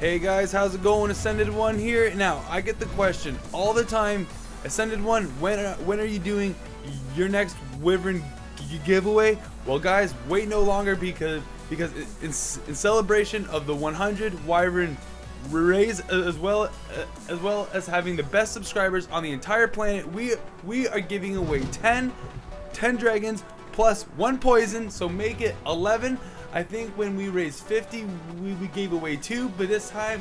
Hey guys, how's it going? Ascended One here. Now, I get the question all the time, Ascended One, when are you doing your next Wyvern giveaway? Well guys, wait no longer because in celebration of the 100 Wyvern raise, as well as having the best subscribers on the entire planet, we are giving away 10 dragons plus 1 poison, so make it 11. I think when we raised 50, we gave away 2, but this time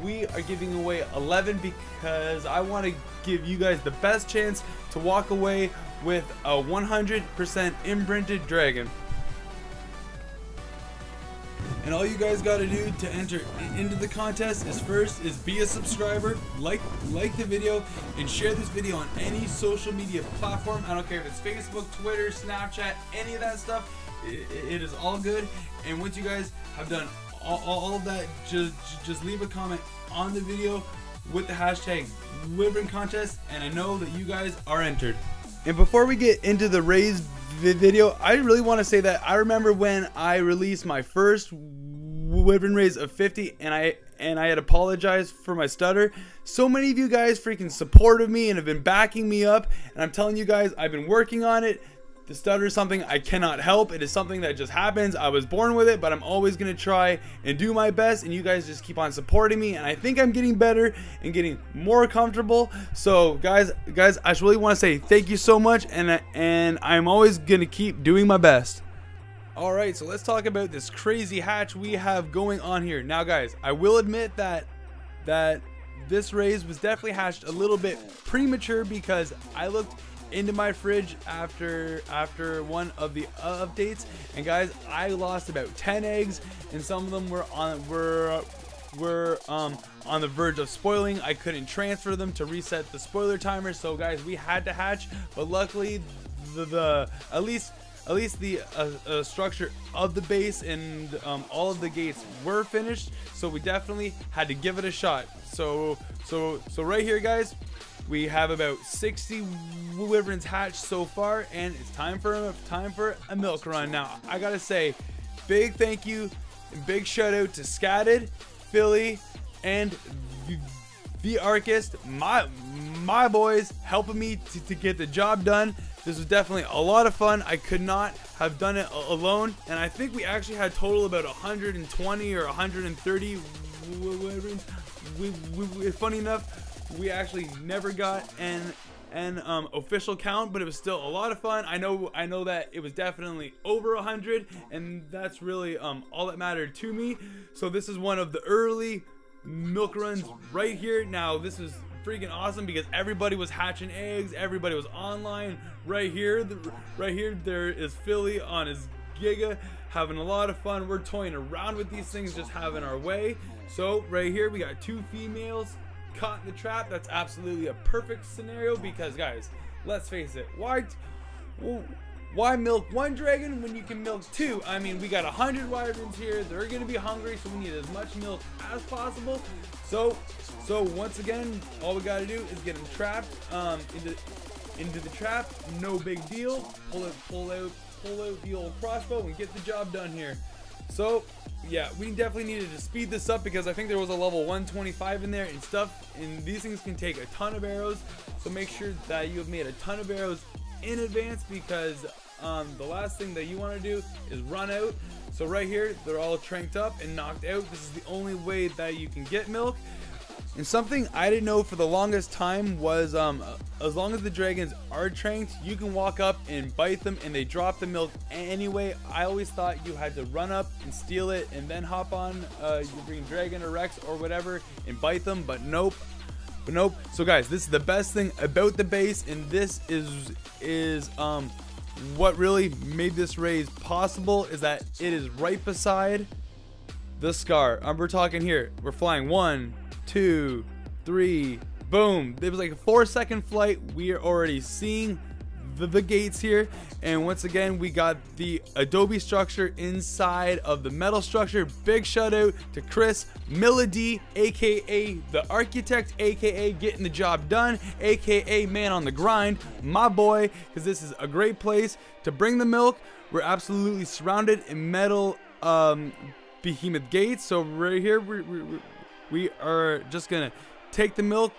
we are giving away 11 because I want to give you guys the best chance to walk away with a 100% imprinted dragon. And all you guys got to do to enter into the contest is be a subscriber, like the video, and share this video on any social media platform. I don't care if it's Facebook, Twitter, Snapchat, any of that stuff. It is all good. And once you guys have done all of that, just leave a comment on the video with the hashtag Wyvern contest, and I know that you guys are entered. And before we get into the raised video, I really want to say that I remember when I released my first Wyvern raise of 50, and I had apologized for my stutter. So many of you guys freaking supported me and have been backing me up, and I'm telling you guys, I've been working on it. The stutter is something I cannot help. It is something that just happens. I was born with it, but I'm always going to try and do my best, and you guys just keep on supporting me, and I think I'm getting better and getting more comfortable. So guys, I just really want to say thank you so much, and I'm always going to keep doing my best. Alright, so let's talk about this crazy hatch we have going on here. Now guys, I will admit that this raise was definitely hatched a little bit premature because I looked into my fridge after one of the updates, and guys, I lost about 10 eggs, and some of them were on the verge of spoiling. I couldn't transfer them to reset the spoiler timer, so guys, we had to hatch. But luckily, at least the structure of the base and all of the gates were finished, so we definitely had to give it a shot. So right here, guys, we have about 60 Wyverns hatched so far, and it's time for a milk run. Now, I gotta say, big thank you and big shout out to Scatted, Philly, and the ARKIST, my boys, helping me to get the job done. This was definitely a lot of fun. I could not have done it alone, and I think we actually had total about 120 or 130 Wyverns. Funny enough, we actually never got an official count, but it was still a lot of fun. I know that it was definitely over 100, and that's really all that mattered to me. So this is one of the early milk runs right here. Now this is freaking awesome because everybody was hatching eggs, everybody was online. Right here there is Philly on his Giga having a lot of fun. We're toying around with these things, just having our way. So right here we got 2 females caught in the trap. That's absolutely a perfect scenario because, guys, let's face it, why milk 1 dragon when you can milk 2? I mean, we got 100 Wyverns here. They're gonna be hungry, so we need as much milk as possible. So once again, all we gotta do is get them trapped into the trap. No big deal. Pull out the old crossbow and get the job done here. So yeah, we definitely needed to speed this up because I think there was a level 125 in there and stuff, and these things can take a ton of arrows, so make sure that you have made a ton of arrows in advance because the last thing that you want to do is run out. So right here, they're all tranked up and knocked out. This is the only way that you can get milk. And something I didn't know for the longest time was as long as the dragons are tranked, you can walk up and bite them and they drop the milk anyway. I always thought you had to run up and steal it and then hop on your green dragon or Rex or whatever and bite them, but nope. So guys, this is the best thing about the base, and this is what really made this raise possible, is that it is right beside the scar. We're talking here, we're flying 1, 2, 3, boom. There was like a 4-second flight. We are already seeing the gates here, and once again we got the adobe structure inside of the metal structure. Big shout out to Chris Melody, aka the architect, aka getting the job done, aka man on the grind, my boy, because this is a great place to bring the milk. We're absolutely surrounded in metal behemoth gates. So right here we are just gonna take the milk.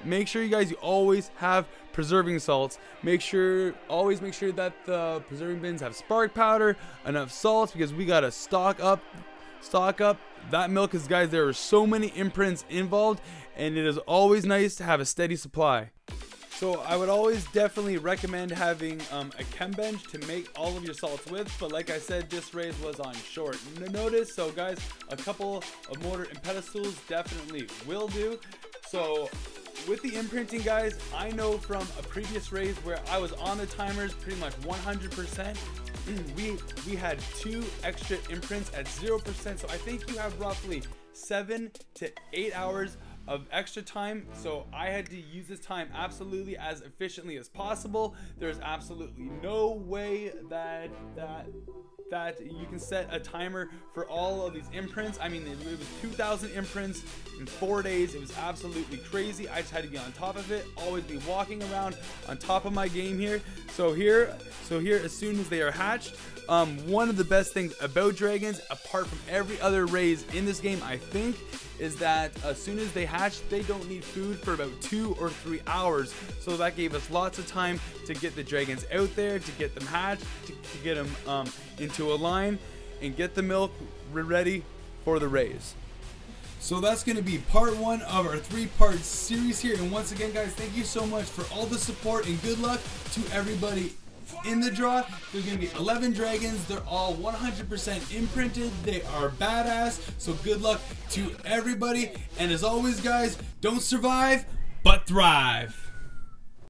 Make sure you guys always have preserving salts. Always make sure that the preserving bins have spark powder, enough salts, because we gotta stock up that milk, because guys, there are so many imprints involved, and it is always nice to have a steady supply. So I would always definitely recommend having a chem bench to make all of your salts with, but like I said, this raise was on short notice. So guys, a couple of mortar and pedestals definitely will do. So with the imprinting, guys, I know from a previous raise where I was on the timers pretty much 100%, we had 2 extra imprints at 0%. So I think you have roughly 7 to 8 hours of extra time. So I had to use this time absolutely as efficiently as possible. There's absolutely no way that you can set a timer for all of these imprints. I mean, it was 2,000 imprints in 4 days. It was absolutely crazy. I just had to be on top of it, always be walking around on top of my game here. So here, as soon as they are hatched, one of the best things about dragons, apart from every other raise in this game, I think, is that as soon as they hatch, they don't need food for about 2 or 3 hours. So that gave us lots of time to get the dragons out there, to get them hatched, to get them into a line, and get the milk ready for the raise. So that's going to be part 1 of our 3-part series here. And once again, guys, thank you so much for all the support, and good luck to everybody in the draw. There's going to be 11 dragons. They're all 100% imprinted. They are badass. So good luck to everybody. And as always, guys, don't survive, but thrive.